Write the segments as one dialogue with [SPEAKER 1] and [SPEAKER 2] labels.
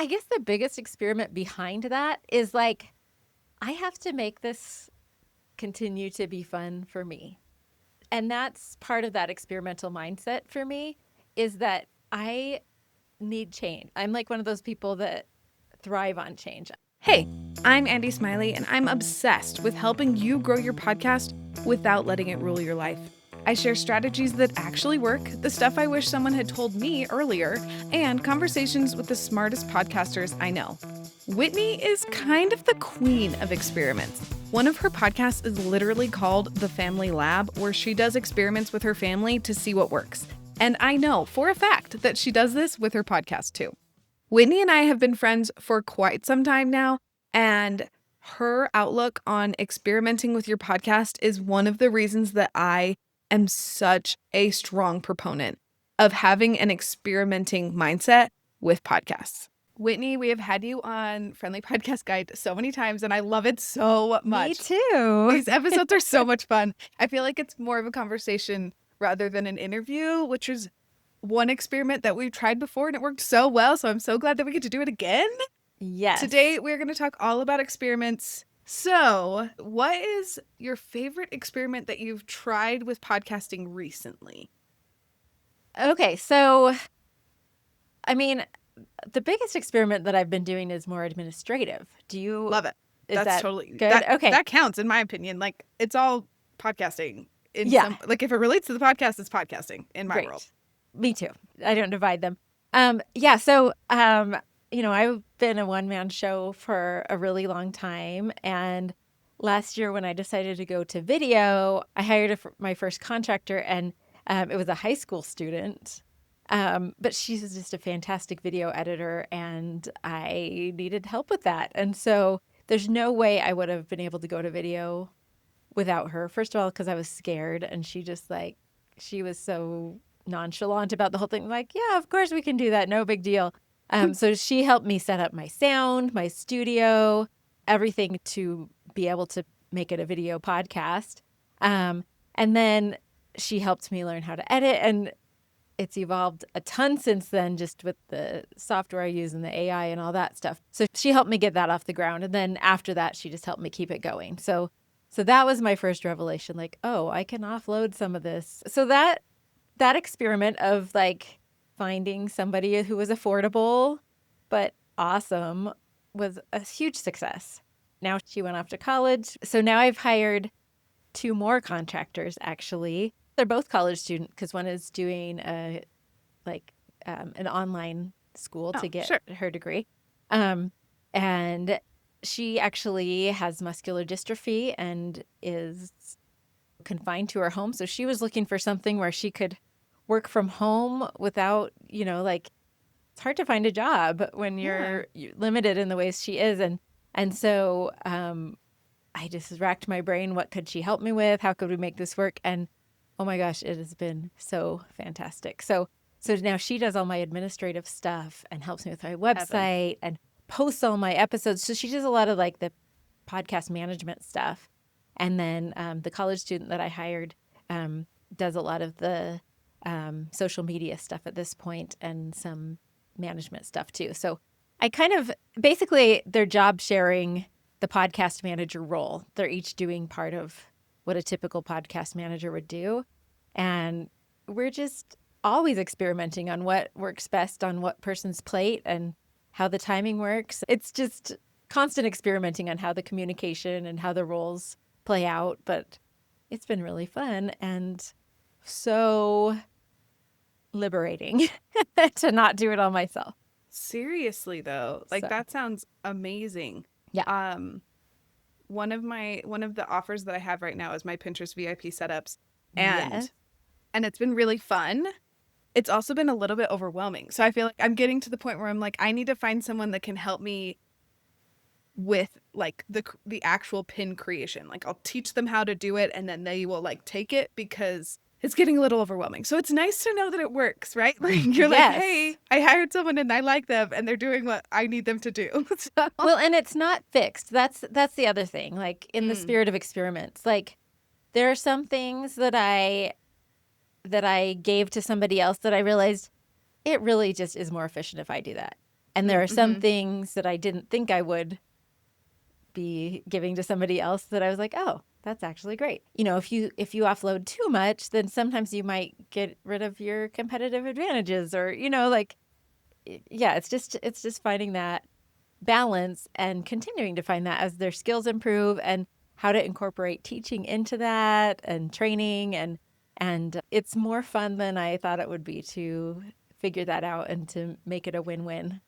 [SPEAKER 1] I guess the biggest experiment behind that is like, I have to make this continue to be fun for me. And that's part of that experimental mindset for me, is that I need change. I'm like one of those people that thrive on change.
[SPEAKER 2] Hey, I'm Andy Smiley, and I'm obsessed with helping you grow your podcast without letting it rule your life. I share strategies that actually work, the stuff I wish someone had told me earlier, and conversations with the smartest podcasters I know. Whitney is kind of the queen of experiments. One of her podcasts is literally called The Family Lab, where she does experiments with her family to see what works. And I know for a fact that she does this with her podcast too. Whitney and I have been friends for quite some time now, and her outlook on experimenting with your podcast is one of the reasons that I am such a strong proponent of having an experimenting mindset with podcasts. Whitney, we have had you on Friendly Podcast Guide so many times, and I love it so much.
[SPEAKER 1] Me too.
[SPEAKER 2] These episodes are so much fun. I feel like it's more of a conversation rather than an interview, which is one experiment that we've tried before and it worked so well. So I'm so glad that we get to do it again.
[SPEAKER 1] Yes.
[SPEAKER 2] Today, we're going to talk all about experiments. So, what is your favorite experiment that you've tried with podcasting recently?
[SPEAKER 1] Okay, so I mean, the biggest experiment that I've been doing is more administrative. Do you
[SPEAKER 2] Love it?
[SPEAKER 1] Is
[SPEAKER 2] That's
[SPEAKER 1] that
[SPEAKER 2] totally
[SPEAKER 1] good? Okay.
[SPEAKER 2] That counts in my opinion. Like, it's all podcasting.
[SPEAKER 1] Yeah.
[SPEAKER 2] Like, if it relates to the podcast, it's podcasting in my world.
[SPEAKER 1] Me too. I don't divide them. Yeah. So, I've been a one-man show for a really long time. And last year when I decided to go to video, I hired my first contractor, and it was a high school student. But she's just a fantastic video editor, and I needed help with that. And so there's no way I would have been able to go to video without her. First of all, because I was scared, and she was so nonchalant about the whole thing. Like, yeah, of course we can do that. No big deal. So she helped me set up my sound, my studio, everything to be able to make it a video podcast. And then she helped me learn how to edit, and it's evolved a ton since then, just with the software I use and the AI and all that stuff. So she helped me get that off the ground. And then after that, she just helped me keep it going. So that was my first revelation, like, oh, I can offload some of this. So that experiment of like finding somebody who was affordable but awesome was a huge success. Now she went off to college. So now I've hired 2 more contractors, actually. They're both college students, because one is doing an online school to get her degree. And she actually has muscular dystrophy and is confined to her home. So she was looking for something where she could work from home without, it's hard to find a job when you're limited in the ways she is. And so I just racked my brain. What could she help me with? How could we make this work? And oh my gosh, it has been so fantastic. So now she does all my administrative stuff and helps me with my website and posts all my episodes. So she does a lot of like the podcast management stuff. And then the college student that I hired does a lot of the social media stuff at this point, and some management stuff too. So I kind of basically, they're job sharing the podcast manager role. They're each doing part of what a typical podcast manager would do. And we're just always experimenting on what works best on what person's plate and how the timing works. It's just constant experimenting on how the communication and how the roles play out. But it's been really fun and so liberating to not do it all myself.
[SPEAKER 2] Seriously, though, that sounds amazing.
[SPEAKER 1] Yeah.
[SPEAKER 2] One of the offers that I have right now is my Pinterest VIP setups, and it's been really fun. It's also been a little bit overwhelming. So I feel like I'm getting to the point where I'm like, I need to find someone that can help me with like the actual pin creation. Like, I'll teach them how to do it, and then they will like take it, because it's getting a little overwhelming. So it's nice to know that it works, right? Like, you're like, hey, I hired someone and I like them and they're doing what I need them to do. So.
[SPEAKER 1] Well, and it's not fixed. That's the other thing. Like, in the spirit of experiments, like there are some things that I gave to somebody else that I realized it really just is more efficient if I do that. And there are some things that I didn't think I would be giving to somebody else that I was like, oh, that's actually great. If you offload too much, then sometimes you might get rid of your competitive advantages, or yeah, it's just finding that balance and continuing to find that as their skills improve, and how to incorporate teaching into that, and training, and it's more fun than I thought it would be to figure that out and to make it a win-win.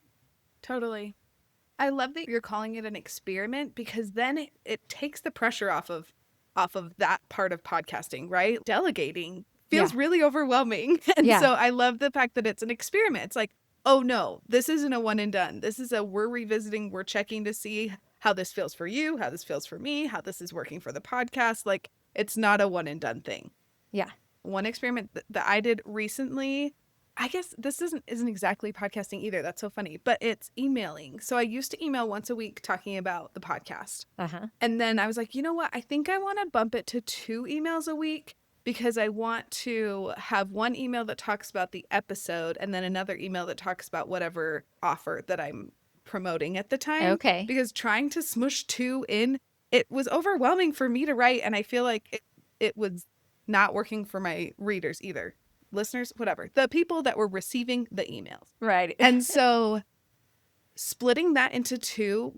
[SPEAKER 2] Totally. I love that you're calling it an experiment, because then it takes the pressure off of that part of podcasting, right? Delegating feels really overwhelming. And so I love the fact that it's an experiment. It's like, oh no, this isn't a one and done. This is we're revisiting, we're checking to see how this feels for you, how this feels for me, how this is working for the podcast. Like, it's not a one and done thing.
[SPEAKER 1] Yeah.
[SPEAKER 2] One experiment that I did recently, I guess this isn't exactly podcasting either. That's so funny, but it's emailing. So I used to email once a week talking about the podcast. And then I was like, you know what? I think I want to bump it to 2 emails a week, because I want to have one email that talks about the episode and then another email that talks about whatever offer that I'm promoting at the time.
[SPEAKER 1] Okay.
[SPEAKER 2] Because trying to smush 2 in, it was overwhelming for me to write. And I feel like it was not working for my readers either. Listeners, whatever, the people that were receiving the emails.
[SPEAKER 1] Right.
[SPEAKER 2] And so splitting that into 2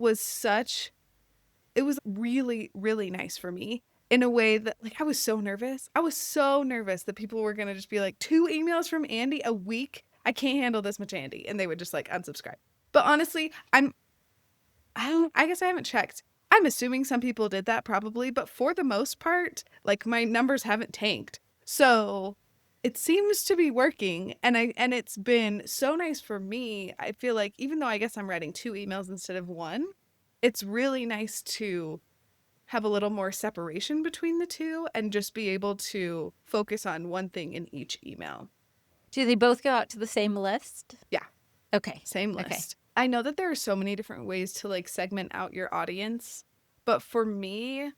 [SPEAKER 2] it was really, really nice for me, in a way that, like, I was so nervous. I was so nervous that people were going to just be like, 2 emails from Andy a week. I can't handle this much, Andy. And they would just like unsubscribe. But honestly, I guess I haven't checked. I'm assuming some people did that probably, but for the most part, like, my numbers haven't tanked. So it seems to be working, and it's been so nice for me. I feel like, even though I guess I'm writing 2 emails instead of 1, it's really nice to have a little more separation between the 2 and just be able to focus on one thing in each email.
[SPEAKER 1] Do they both go out to the same list?
[SPEAKER 2] Yeah.
[SPEAKER 1] Okay.
[SPEAKER 2] Same list.
[SPEAKER 1] Okay.
[SPEAKER 2] I know that there are so many different ways to, like, segment out your audience, but for me,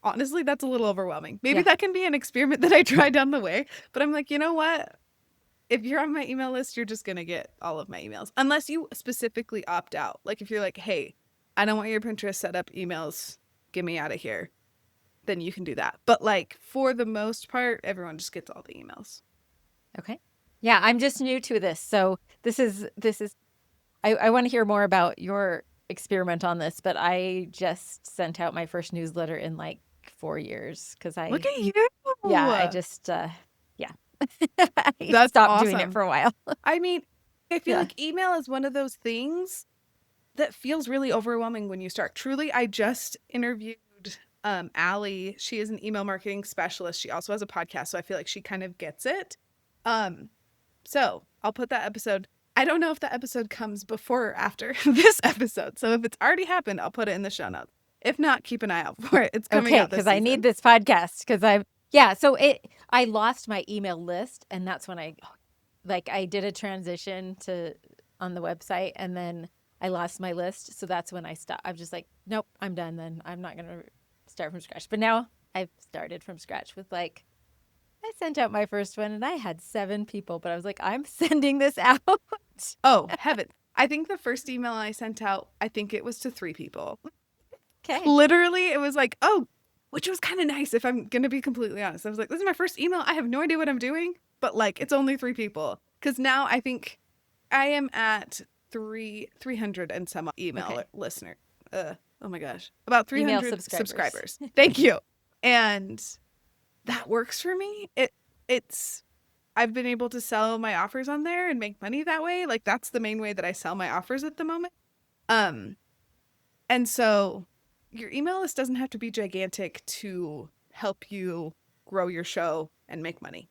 [SPEAKER 2] honestly, that's a little overwhelming. Maybe that can be an experiment that I try down the way, but I'm like, you know what? If you're on my email list, you're just going to get all of my emails, unless you specifically opt out. Like, if you're like, hey, I don't want your Pinterest setup emails, get me out of here, then you can do that. But, like, for the most part, everyone just gets all the emails.
[SPEAKER 1] Okay. Yeah, I'm just new to this. So this is I want to hear more about your experiment on this, but I just sent out my first newsletter in like 4 years, because
[SPEAKER 2] Look at you.
[SPEAKER 1] Yeah, I just I
[SPEAKER 2] That's
[SPEAKER 1] stopped
[SPEAKER 2] awesome.
[SPEAKER 1] doing it for a while.
[SPEAKER 2] I mean, I feel like email is one of those things that feels really overwhelming when you start. Truly, I just interviewed Allie. She is an email marketing specialist. She also has a podcast, so I feel like she kind of gets it. So I'll put that episode. I don't know if the episode comes before or after this episode. So if it's already happened, I'll put it in the show notes. If not, keep an eye out for it. It's coming out this season.
[SPEAKER 1] Because I need this podcast, because I lost my email list, and that's when I did a transition on the website, and then I lost my list. So that's when I stopped. I'm just like, nope, I'm done then. I'm not going to start from scratch. But now I've started from scratch with, like, I sent out my first one and I had 7 people, but I was like, I'm sending this out.
[SPEAKER 2] Oh, heaven. I think the first email I sent out, I think it was to 3 people.
[SPEAKER 1] Okay.
[SPEAKER 2] Literally, it was like, oh, which was kind of nice, if I'm going to be completely honest. I was like, this is my first email. I have no idea what I'm doing, but, like, it's only 3 people. Because now I think I am at 300 and some email listener. Oh my gosh. About 300 subscribers. Thank you. And that works for me. I've been able to sell my offers on there and make money that way. Like, that's the main way that I sell my offers at the moment. And so your email list doesn't have to be gigantic to help you grow your show and make money.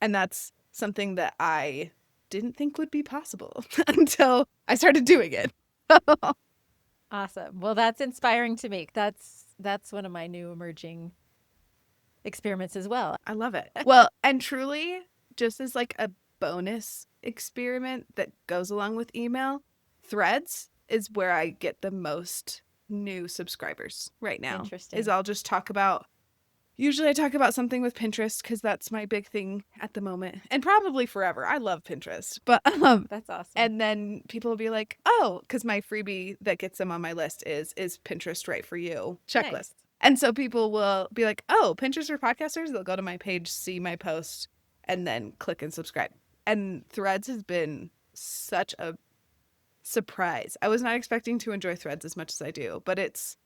[SPEAKER 2] And that's something that I didn't think would be possible until I started doing it.
[SPEAKER 1] Awesome. Well, that's inspiring to me. That's one of my new emerging experiments as well.
[SPEAKER 2] I love it. Well, and truly, just as like a bonus experiment that goes along with email, Threads is where I get the most new subscribers right now.
[SPEAKER 1] Interesting.
[SPEAKER 2] Is I'll just talk about, Usually I talk about something with Pinterest because that's my big thing at the moment and probably forever. I love Pinterest. But
[SPEAKER 1] That's awesome.
[SPEAKER 2] and then people will be like, "Oh, because my freebie that gets them on my list is Pinterest right for you checklist."
[SPEAKER 1] Nice.
[SPEAKER 2] And so people will be like, "Oh, Pinterest for podcasters." They'll go to my page, see my post, and then click and subscribe. And Threads has been such a surprise. I was not expecting to enjoy Threads as much as I do, but it's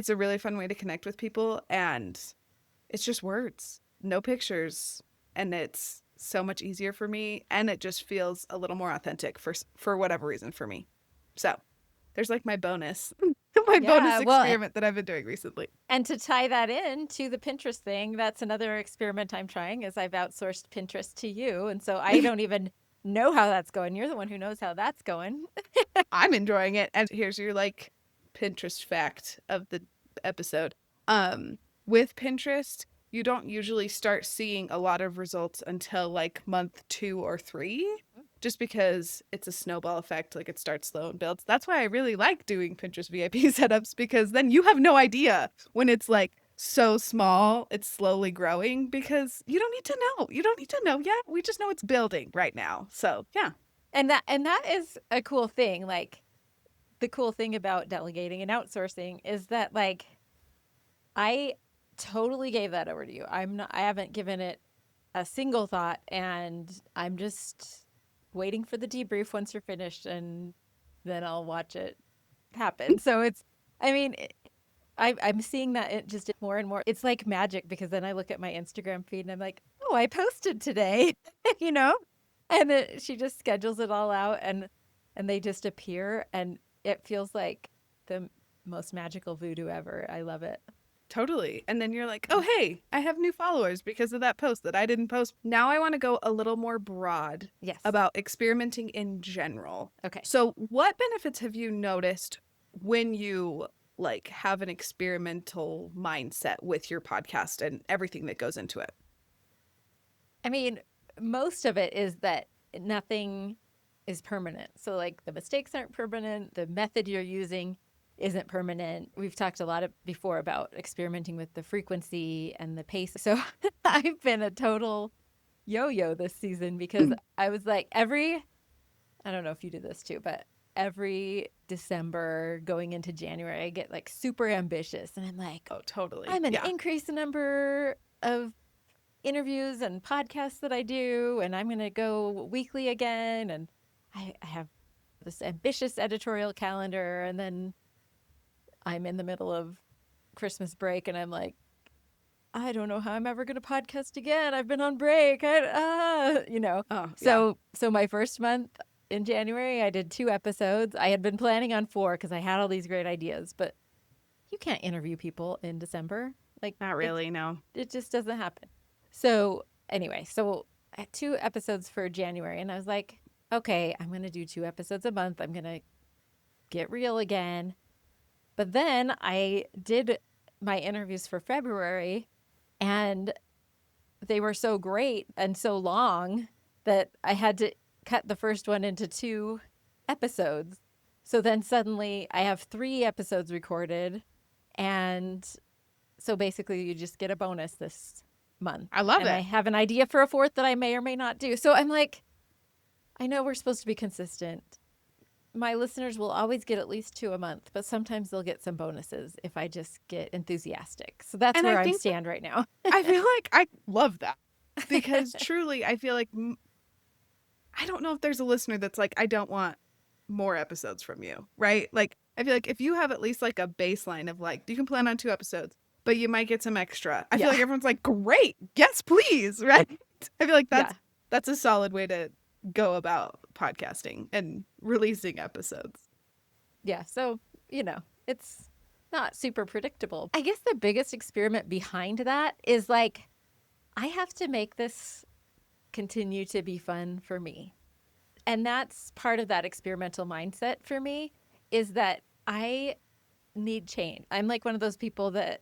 [SPEAKER 2] a really fun way to connect with people, and it's just words, no pictures, and it's so much easier for me, and it just feels a little more authentic for whatever reason for me. So there's like my bonus, my bonus experiment that I've been doing recently.
[SPEAKER 1] And to tie that in to the Pinterest thing, that's another experiment I'm trying is I've outsourced Pinterest to you. And so I don't even know how that's going. You're the one who knows how that's going.
[SPEAKER 2] I'm enjoying it. And here's your like Pinterest fact of the episode. With Pinterest, you don't usually start seeing a lot of results until like month 2 or 3, just because it's a snowball effect. Like it starts slow and builds. That's why I really like doing Pinterest VIP setups, because then you have no idea when it's like so small, it's slowly growing, because you don't need to know. You don't need to know yet. We just know it's building right now. So yeah.
[SPEAKER 1] And that is a cool thing. Like the cool thing about delegating and outsourcing is that like I totally gave that over to you. I haven't given it a single thought, and I'm just waiting for the debrief once you're finished, and then I'll watch it happen. So it's, I mean, I'm seeing that it just more and more. It's like magic, because then I look at my Instagram feed and I'm like, oh, I posted today, you know, and she just schedules it all out, and they just appear, and it feels like the most magical voodoo ever. I love it.
[SPEAKER 2] Totally. And then you're like, oh, hey, I have new followers because of that post that I didn't post. Now I want to go a little more broad about experimenting in general.
[SPEAKER 1] Okay.
[SPEAKER 2] So what benefits have you noticed when you like have an experimental mindset with your podcast and everything that goes into it?
[SPEAKER 1] I mean, most of it is that nothing is permanent. So like the mistakes aren't permanent. The method you're using isn't permanent. We've talked a lot before about experimenting with the frequency and the pace. So I've been a total yo-yo this season, because I was like I don't know if you do this too, but every December going into January, I get like super ambitious, and I'm like,
[SPEAKER 2] oh, totally.
[SPEAKER 1] I'm going to increase the number of interviews and podcasts that I do, and I'm going to go weekly again. And I have this ambitious editorial calendar, and then I'm in the middle of Christmas break, and I'm like, I don't know how I'm ever going to podcast again. I've been on break. You know.
[SPEAKER 2] Oh,
[SPEAKER 1] so my first month in January, I did 2 episodes. I had been planning on 4 because I had all these great ideas, but you can't interview people in December. Like,
[SPEAKER 2] not really, no.
[SPEAKER 1] It just doesn't happen. So anyway, so I had 2 episodes for January, and I was like, okay, I'm going to do 2 episodes a month. I'm going to get real again. But then I did my interviews for February, and they were so great and so long that I had to cut the first one into 2 episodes. So then suddenly I have 3 episodes recorded. And so basically you just get a bonus this month.
[SPEAKER 2] I love it.
[SPEAKER 1] I have an idea for a 4th that I may or may not do. So I'm like, I know we're supposed to be consistent. My listeners will always get at least 2 a month, but sometimes they'll get some bonuses if I just get enthusiastic. So that's where I stand right now.
[SPEAKER 2] I feel like I love that, because truly I feel like I don't know if there's a listener that's like, I don't want more episodes from you, right? Like I feel like if you have at least like a baseline of like, you can plan on 2 episodes, but you might get some extra. I feel like everyone's like, great, yes, please, right? I feel like that's a solid way to go about podcasting and releasing episodes.
[SPEAKER 1] Yeah, so, you know, it's not super predictable. I guess the biggest experiment behind that is like, I have to make this continue to be fun for me. And that's part of that experimental mindset for me, is that I need change. I'm like one of those people that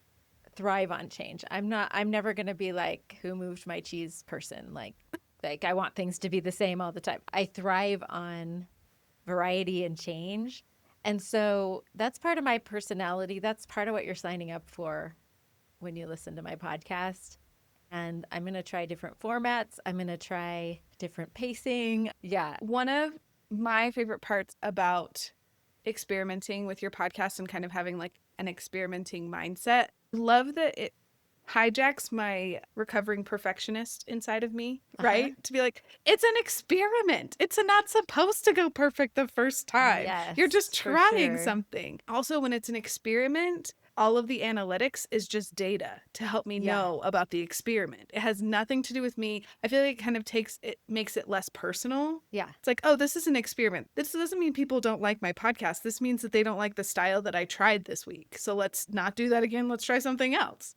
[SPEAKER 1] thrive on change. I'm never going to be like, who moved my cheese person? Like I want things to be the same all the time. I thrive on variety and change. And so that's part of my personality. That's part of what you're signing up for when you listen to my podcast. And I'm going to try different formats. I'm going to try different pacing. Yeah.
[SPEAKER 2] One of my favorite parts about experimenting with your podcast and kind of having like an experimenting mindset, love that it hijacks my recovering perfectionist inside of me,
[SPEAKER 1] Uh-huh.
[SPEAKER 2] right? To be like, it's an experiment. It's not supposed to go perfect the first time. You're just
[SPEAKER 1] Yes, for
[SPEAKER 2] trying
[SPEAKER 1] sure.
[SPEAKER 2] something. Also, when it's an experiment, all of the analytics is just data to help me
[SPEAKER 1] Yeah.
[SPEAKER 2] know about the experiment. It has nothing to do with me. I feel like it kind of makes it less personal.
[SPEAKER 1] Yeah.
[SPEAKER 2] It's like, oh, this is an experiment. This doesn't mean people don't like my podcast. This means that they don't like the style that I tried this week. So let's not do that again. Let's try something else.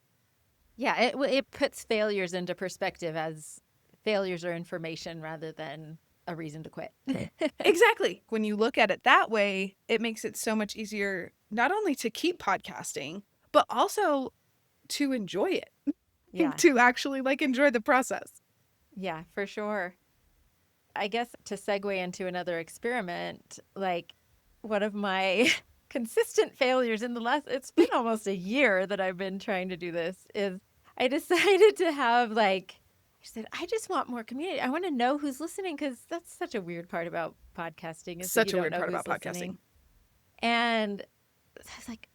[SPEAKER 1] Yeah. It puts failures into perspective as failures are information rather than a reason to quit.
[SPEAKER 2] Exactly. When you look at it that way, it makes it so much easier not only to keep podcasting, but also to enjoy it,
[SPEAKER 1] Yeah.
[SPEAKER 2] to actually like enjoy the process.
[SPEAKER 1] Yeah, for sure. I guess to segue into another experiment, like one of my consistent failures in the last, it's been almost a year that I've been trying to do this, is I decided to have like, I said, I just want more community. I want to know who's listening because that's such a weird part about podcasting is that you
[SPEAKER 2] Such a
[SPEAKER 1] don't
[SPEAKER 2] weird
[SPEAKER 1] know
[SPEAKER 2] part about
[SPEAKER 1] who's
[SPEAKER 2] podcasting.
[SPEAKER 1] listening. And I was like,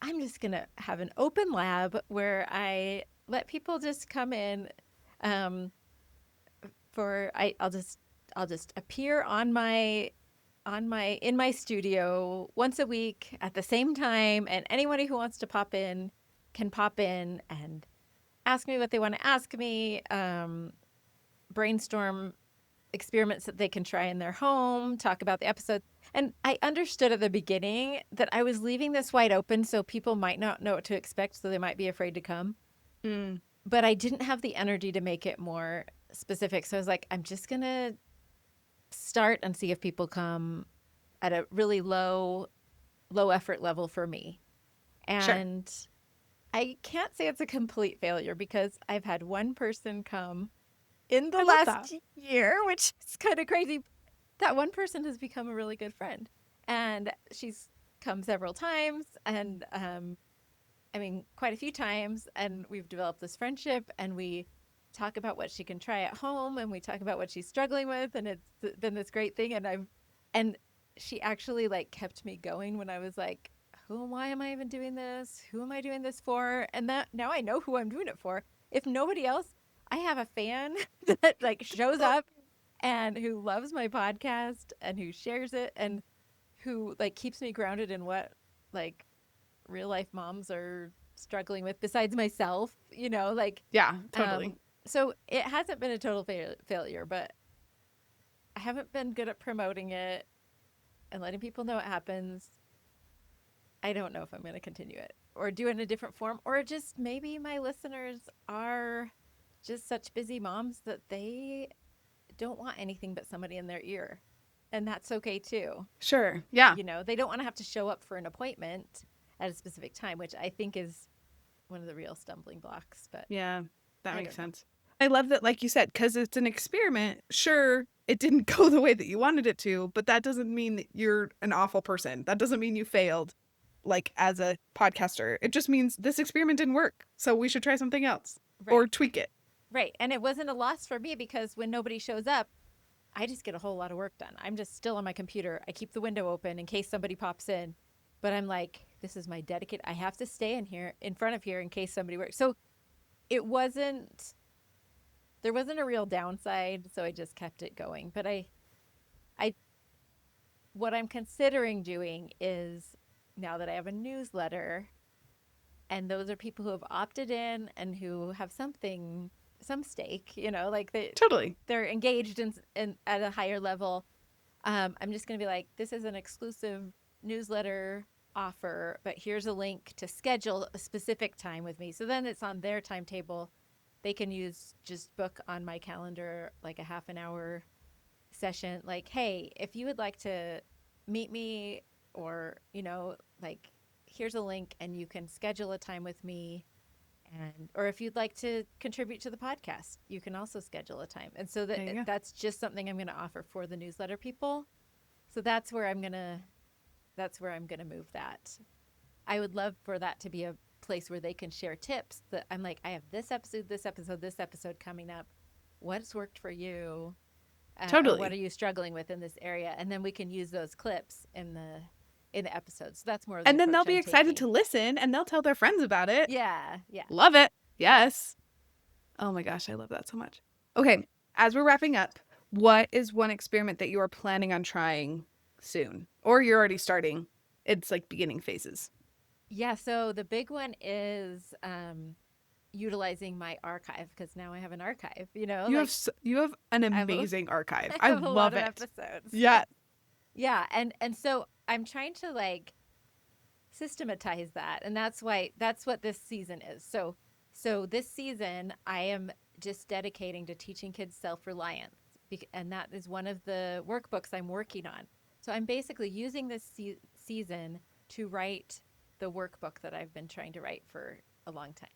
[SPEAKER 1] I'm just going to have an open lab where I let people just come in um, I'll just appear in my studio once a week at the same time, and anybody who wants to pop in can pop in and ask me what they want to ask me, brainstorm experiments that they can try in their home, talk about the episode. And I understood at the beginning that I was leaving this wide open so people might not know what to expect, so they might be afraid to come.
[SPEAKER 2] Mm.
[SPEAKER 1] But I didn't have the energy to make it more specific. So I was like, I'm just going to start and see if people come at a really low effort level for me.
[SPEAKER 2] Sure.
[SPEAKER 1] And I can't say it's a complete failure because I've had one person come in the
[SPEAKER 2] I love that.
[SPEAKER 1] last year, which is kind of crazy. That one person has become a really good friend. And she's come several times and I mean quite a few times, and we've developed this friendship, and we talk about what she can try at home, and we talk about what she's struggling with, and it's been this great thing. And she actually like kept me going when I was like, why am I even doing this? Who am I doing this for? And that now I know who I'm doing it for. If nobody else, I have a fan that like shows up and who loves my podcast and who shares it and who like keeps me grounded in what like real life moms are struggling with besides myself, like
[SPEAKER 2] Yeah, totally.
[SPEAKER 1] so it hasn't been a total failure, but I haven't been good at promoting it and letting people know it happens. I don't know if I'm going to continue it or do it in a different form, or just maybe my listeners are just such busy moms that they don't want anything but somebody in their ear. And that's okay too.
[SPEAKER 2] Sure. Yeah.
[SPEAKER 1] They don't want to have to show up for an appointment at a specific time, which I think is one of the real stumbling blocks. But
[SPEAKER 2] Yeah, that
[SPEAKER 1] I
[SPEAKER 2] makes
[SPEAKER 1] don't know.
[SPEAKER 2] sense. I love that, like you said, because it's an experiment. Sure, it didn't go the way that you wanted it to, but that doesn't mean that you're an awful person. That doesn't mean you failed, like as a podcaster. It just means this experiment didn't work, so we should try something else or
[SPEAKER 1] Right.
[SPEAKER 2] tweak it.
[SPEAKER 1] Right. And it wasn't a loss for me because when nobody shows up, I just get a whole lot of work done. I'm just still on my computer. I keep the window open in case somebody pops in. But I'm like, this is my dedicated, I have to stay in front of here in case somebody works. So it wasn't, there wasn't a real downside. So I just kept it going. But what I'm considering doing is now that I have a newsletter, and those are people who have opted in and who have some stake, like
[SPEAKER 2] Totally.
[SPEAKER 1] they're engaged in at a higher level. I'm just going to be like, this is an exclusive newsletter offer, but here's a link to schedule a specific time with me. So then it's on their timetable. They can just book on my calendar like a half an hour session. Like, hey, if you would like to meet me, or, like, here's a link and you can schedule a time with me. Or if you'd like to contribute to the podcast, you can also schedule a time. And so that's just something I'm going to offer for the newsletter people. So that's where I'm going to move that. I would love for that to be a place where they can share tips that I'm like, I have this episode coming up. What's worked for you? Or what
[SPEAKER 2] Totally.
[SPEAKER 1] are you struggling with in this area? And then we can use those clips in the episodes. So that's more of the
[SPEAKER 2] And then they'll
[SPEAKER 1] approach
[SPEAKER 2] be
[SPEAKER 1] I'm
[SPEAKER 2] excited
[SPEAKER 1] taking.
[SPEAKER 2] to listen and they'll tell their friends about it.
[SPEAKER 1] Yeah, yeah,
[SPEAKER 2] Love it.
[SPEAKER 1] yeah.
[SPEAKER 2] Yes. Oh my gosh, I love that so much. Okay, as we're wrapping up, what is one experiment that you are planning on trying soon? Or you're already starting? It's like beginning phases.
[SPEAKER 1] Yeah, so the big one is utilizing my archive because now I have an archive, like
[SPEAKER 2] You have an
[SPEAKER 1] I have a,
[SPEAKER 2] amazing archive.
[SPEAKER 1] I
[SPEAKER 2] I
[SPEAKER 1] have a lot
[SPEAKER 2] love
[SPEAKER 1] of
[SPEAKER 2] it.
[SPEAKER 1] episodes.
[SPEAKER 2] Yeah.
[SPEAKER 1] Yeah, and so I'm trying to like systematize that, and that's what this season is. So this season I am just dedicating to teaching kids self-reliance, and that is one of the workbooks I'm working on. So I'm basically using this season to write the workbook that I've been trying to write for a long time.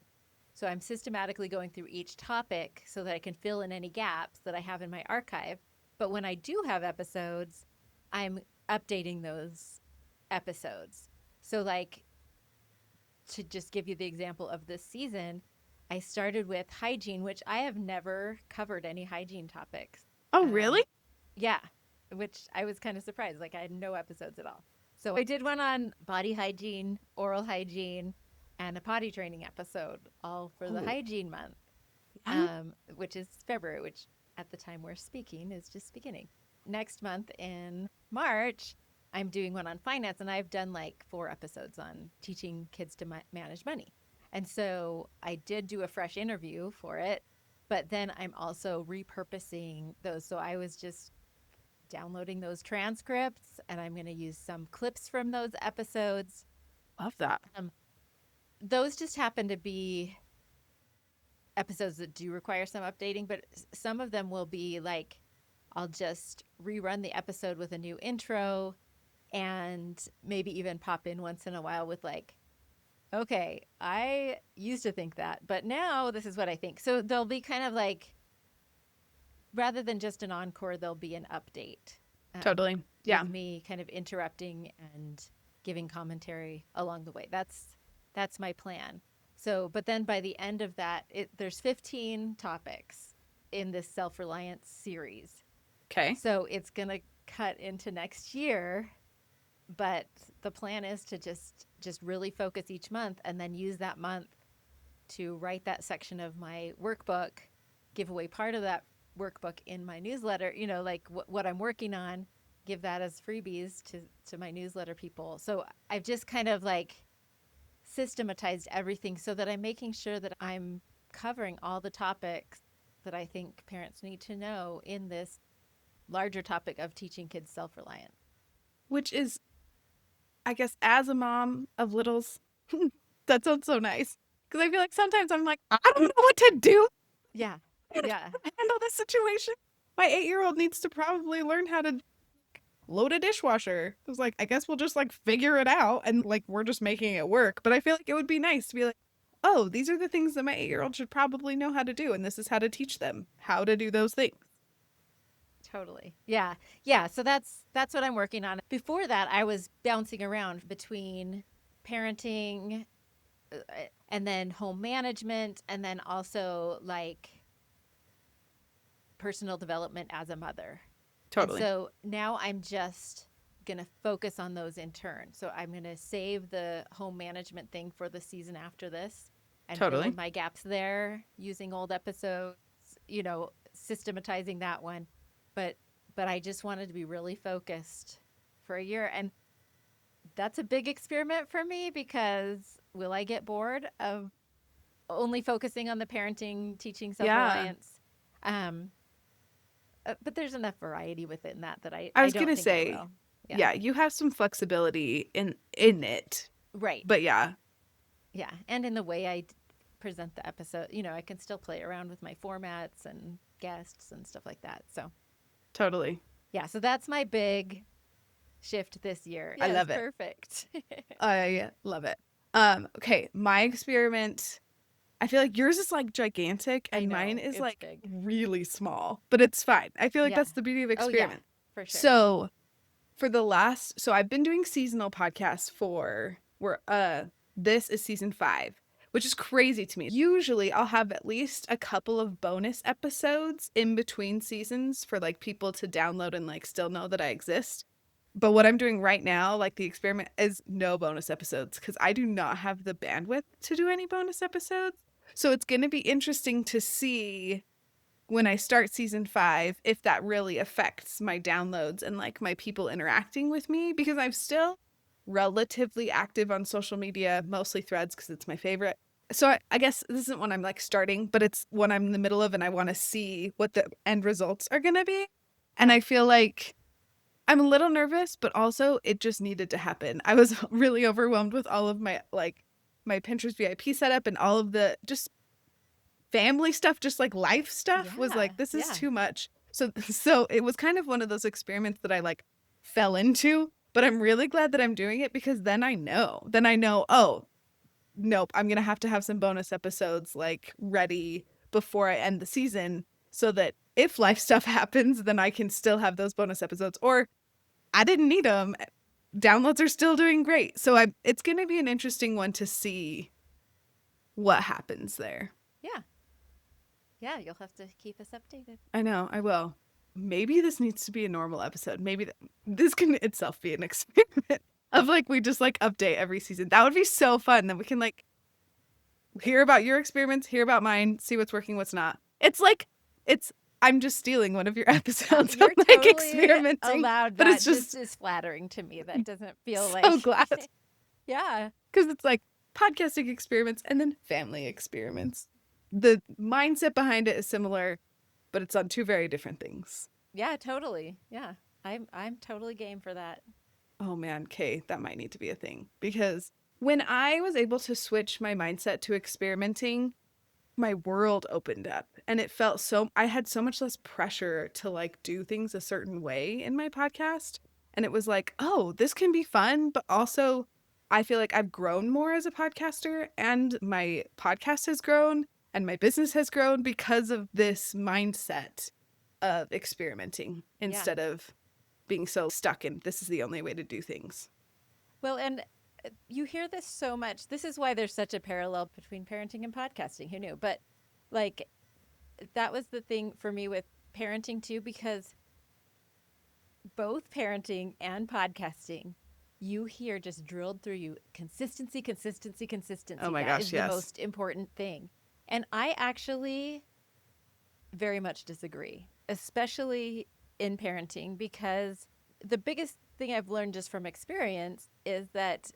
[SPEAKER 1] So I'm systematically going through each topic so that I can fill in any gaps that I have in my archive. But when I do have episodes, I'm updating those episodes. So, like, to just give you the example of this season, I started with hygiene, which I have never covered any hygiene topics.
[SPEAKER 2] Oh, really?
[SPEAKER 1] Um, yeah, which I was kind of surprised. Like, I had no episodes at all. So I did one on body hygiene, oral hygiene, and a potty training episode, all for the
[SPEAKER 2] Oh,
[SPEAKER 1] hygiene month,
[SPEAKER 2] yeah.
[SPEAKER 1] which is February, which at the time we're speaking is just beginning. Next month in March, I'm doing one on finance, and I've done like 4 episodes on teaching kids to manage money. And so I did do a fresh interview for it, but then I'm also repurposing those. So I was just downloading those transcripts, and I'm going to use some clips from those episodes.
[SPEAKER 2] Love that.
[SPEAKER 1] Those just happen to be episodes that do require some updating, but some of them will be like, I'll just rerun the episode with a new intro and maybe even pop in once in a while with like, okay, I used to think that, but now this is what I think. So they'll be kind of like, rather than just an encore, there'll be an update,
[SPEAKER 2] Totally. Yeah.
[SPEAKER 1] with me kind of interrupting and giving commentary along the way. That's my plan. So, but then by the end of that, there's 15 topics in this self-reliance series.
[SPEAKER 2] Okay.
[SPEAKER 1] So it's going to cut into next year, but the plan is to just really focus each month and then use that month to write that section of my workbook, give away part of that workbook in my newsletter, like what I'm working on, give that as freebies to my newsletter people. So I've just kind of like systematized everything so that I'm making sure that I'm covering all the topics that I think parents need to know in this larger topic of teaching kids self-reliance.
[SPEAKER 2] Which is, I guess, as a mom of littles, that sounds so nice. Because I feel like sometimes I'm like, I don't know what to do.
[SPEAKER 1] Yeah.
[SPEAKER 2] I don't know
[SPEAKER 1] Yeah.
[SPEAKER 2] how to handle this situation. My 8-year-old needs to probably learn how to load a dishwasher. It was like, I guess we'll just like figure it out and like we're just making it work. But I feel like it would be nice to be like, oh, these are the things that my 8-year-old should probably know how to do. And this is how to teach them how to do those things.
[SPEAKER 1] Totally. Yeah. Yeah. So that's what I'm working on. Before that, I was bouncing around between parenting, and then home management, and then also like personal development as a mother. And
[SPEAKER 2] Totally.
[SPEAKER 1] so now I'm just going to focus on those in turn. So I'm going to save the home management thing for the season after this and fill
[SPEAKER 2] Totally.
[SPEAKER 1] in my gaps there using old episodes, systematizing that one. But I just wanted to be really focused for a year. And that's a big experiment for me because will I get bored of only focusing on the parenting, teaching
[SPEAKER 2] Yeah.
[SPEAKER 1] self-reliance? But there's enough variety within that
[SPEAKER 2] I
[SPEAKER 1] I
[SPEAKER 2] was
[SPEAKER 1] don't
[SPEAKER 2] gonna
[SPEAKER 1] think I
[SPEAKER 2] say,
[SPEAKER 1] will. Yeah.
[SPEAKER 2] yeah, you have some flexibility in it.
[SPEAKER 1] Right.
[SPEAKER 2] But yeah,
[SPEAKER 1] Yeah. And in the way I present the episode, I can still play around with my formats and guests and stuff like that. So,
[SPEAKER 2] totally.
[SPEAKER 1] yeah. So that's my big shift this year.
[SPEAKER 2] I
[SPEAKER 1] Yes,
[SPEAKER 2] love it.
[SPEAKER 1] perfect.
[SPEAKER 2] I love it. Okay, my experiment, I feel like yours is like gigantic
[SPEAKER 1] I
[SPEAKER 2] and mine
[SPEAKER 1] know.
[SPEAKER 2] is
[SPEAKER 1] It's
[SPEAKER 2] like
[SPEAKER 1] big.
[SPEAKER 2] really small, but it's fine. I feel like
[SPEAKER 1] Yeah.
[SPEAKER 2] that's the beauty of
[SPEAKER 1] Oh, yeah,
[SPEAKER 2] experiment.
[SPEAKER 1] for sure.
[SPEAKER 2] So, so I've been doing seasonal podcasts this is season 5. which is crazy to me. Usually I'll have at least a couple of bonus episodes in between seasons for like people to download and like still know that I exist. But what I'm doing right now, like the experiment, is no bonus episodes because I do not have the bandwidth to do any bonus episodes. So it's going to be interesting to see when I start season 5 if that really affects my downloads and like my people interacting with me, because I'm still relatively active on social media, mostly Threads because it's my favorite. So I guess this isn't one I'm like starting, but it's one I'm in the middle of and I want to see what the end results are going to be. And I feel like I'm a little nervous, but also it just needed to happen. I was really overwhelmed with all of my my Pinterest VIP setup and all of the just family stuff, just like life stuff was like, this is too much. So it was kind of one of those experiments that I like fell into, but I'm really glad that I'm doing it because then I know, oh, nope, I'm going to have some bonus episodes like ready before I end the season so that if life stuff happens, then I can still have those bonus episodes, or I didn't need them. Downloads are still doing great. So it's going to be an interesting one to see what happens there.
[SPEAKER 1] Yeah. Yeah, you'll have to keep us updated.
[SPEAKER 2] I know, I will. Maybe this needs to be a normal episode. Maybe this can itself be an experiment of like, we just like update every season. That would be so fun. Then we can like hear about your experiments, hear about mine, see what's working, what's not. It's like, I'm just stealing one of your episodes.
[SPEAKER 1] You're
[SPEAKER 2] I'm like
[SPEAKER 1] totally
[SPEAKER 2] experimenting.
[SPEAKER 1] allowed,
[SPEAKER 2] but
[SPEAKER 1] that
[SPEAKER 2] it's just
[SPEAKER 1] is flattering to me. That doesn't feel
[SPEAKER 2] so
[SPEAKER 1] like
[SPEAKER 2] glad.
[SPEAKER 1] Yeah.
[SPEAKER 2] Because it's like podcasting experiments and then family experiments. The mindset behind it is similar, but it's on two very different things.
[SPEAKER 1] Yeah, totally. Yeah. I'm totally game for that.
[SPEAKER 2] Oh man, Kay, that might need to be a thing. Because when I was able to switch my mindset to experimenting, my world opened up and it felt I had so much less pressure to like do things a certain way in my podcast. And it was like, oh, this can be fun, but also I feel like I've grown more as a podcaster and my podcast has grown and my business has grown because of this mindset of experimenting instead of being so stuck in this is the only way to do things.
[SPEAKER 1] Well, and you hear this so much. This is why there's such a parallel between parenting and podcasting. Who knew? But like, that was the thing for me with parenting too, because both parenting and podcasting, you hear just drilled through you, consistency, consistency, consistency.
[SPEAKER 2] Oh my
[SPEAKER 1] that
[SPEAKER 2] gosh,
[SPEAKER 1] is
[SPEAKER 2] yes.
[SPEAKER 1] the most important thing. And I actually very much disagree, especially in parenting, because the biggest thing I've learned just from experience is that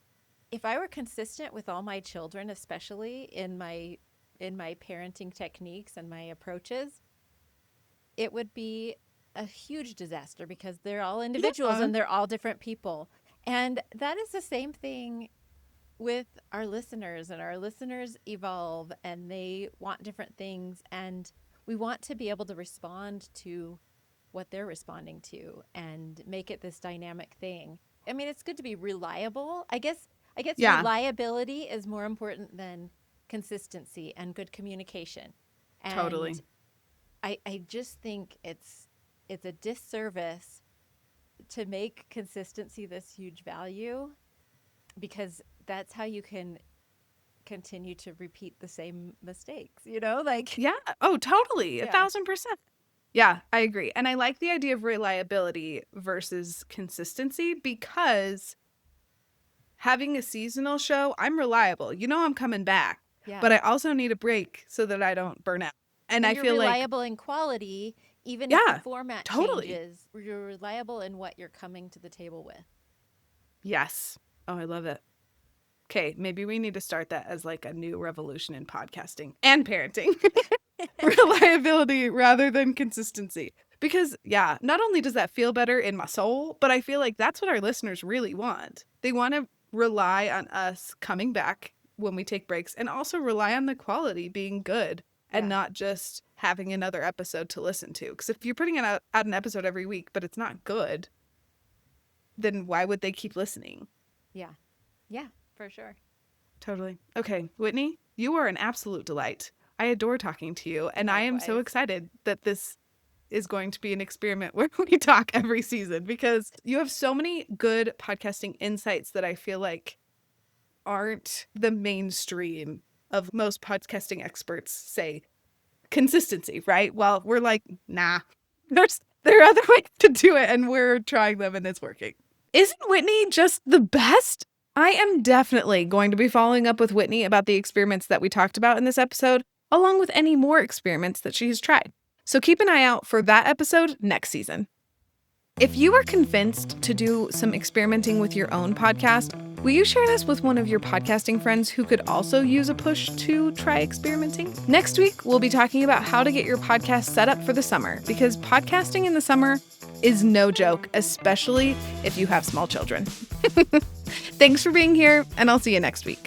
[SPEAKER 1] if I were consistent with all my children, especially in my parenting techniques and my approaches, it would be a huge disaster because they're all individuals and they're all different people. And that is the same thing with our listeners, and our listeners evolve and they want different things, and we want to be able to respond to what they're responding to and make it this dynamic thing. I mean, it's good to be reliable. I guess reliability is more important than consistency and good communication. And
[SPEAKER 2] totally.
[SPEAKER 1] I just think it's a disservice to make consistency this huge value, because that's how you can continue to repeat the same mistakes, like.
[SPEAKER 2] Yeah. Oh, totally. 1,000%. Yeah, I agree. And I like the idea of reliability versus consistency, because having a seasonal show, I'm reliable. I'm coming back.
[SPEAKER 1] Yeah.
[SPEAKER 2] But I also need a break so that I don't burn out. And I
[SPEAKER 1] you're
[SPEAKER 2] feel
[SPEAKER 1] reliable in quality, even if the format changes. You're reliable in what you're coming to the table with.
[SPEAKER 2] Yes. Oh, I love it. Okay, maybe we need to start that as like a new revolution in podcasting and parenting. Reliability rather than consistency. Because, not only does that feel better in my soul, but I feel like that's what our listeners really want. They want to rely on us coming back when we take breaks, and also rely on the quality being good and not just having another episode to listen to. Because if you're putting out an episode every week, but it's not good, then why would they keep listening?
[SPEAKER 1] Yeah. Yeah, for sure.
[SPEAKER 2] Totally. Okay, Whitney, you are an absolute delight. I adore talking to you, and likewise. I am so excited that this is going to be an experiment where we talk every season, because you have so many good podcasting insights that I feel like aren't the mainstream of most podcasting experts say consistency, right? Well, we're like, nah, there are other ways to do it, and we're trying them and it's working. Isn't Whitney just the best? I am definitely going to be following up with Whitney about the experiments that we talked about in this episode, along with any more experiments that she has tried. So keep an eye out for that episode next season. If you are convinced to do some experimenting with your own podcast, will you share this with one of your podcasting friends who could also use a push to try experimenting? Next week, we'll be talking about how to get your podcast set up for the summer, because podcasting in the summer is no joke, especially if you have small children. Thanks for being here, and I'll see you next week.